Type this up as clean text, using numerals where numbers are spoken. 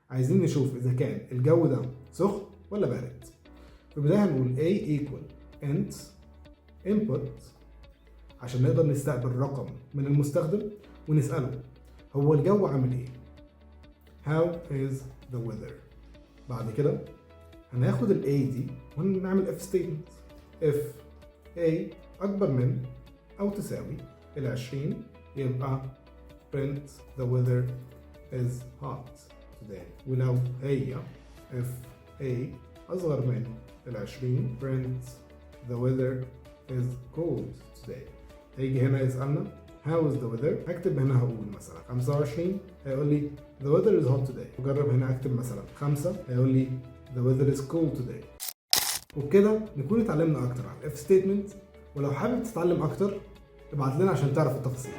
عايزين نشوف إذا كان الجو ده سخن ولا بارد. في البداية هنقول A equal int input عشان نقدر نستقبل رقم من المستخدم ونسأله هو الجو عامل إيه؟ How is the weather؟ بعد كده هناخد ال A دي ونعمل if statement. if A أكبر من أو تساوي 20 يبقى print the weather is hot today. ولو هي if A أصغر من 20 print the weather is cold today. هيجي هنا يسألنا how is the weather؟ هكتب هنا هقول مثلا 25 هيقول لي the weather is hot today. وجرب هنا أكتب مثلا 5 هيقول لي the weather is cold today. وبكده نكون اتعلمنا أكتر عن if statement. ولو حابب تتعلم أكتر ابعت لنا عشان تعرف التفاصيل.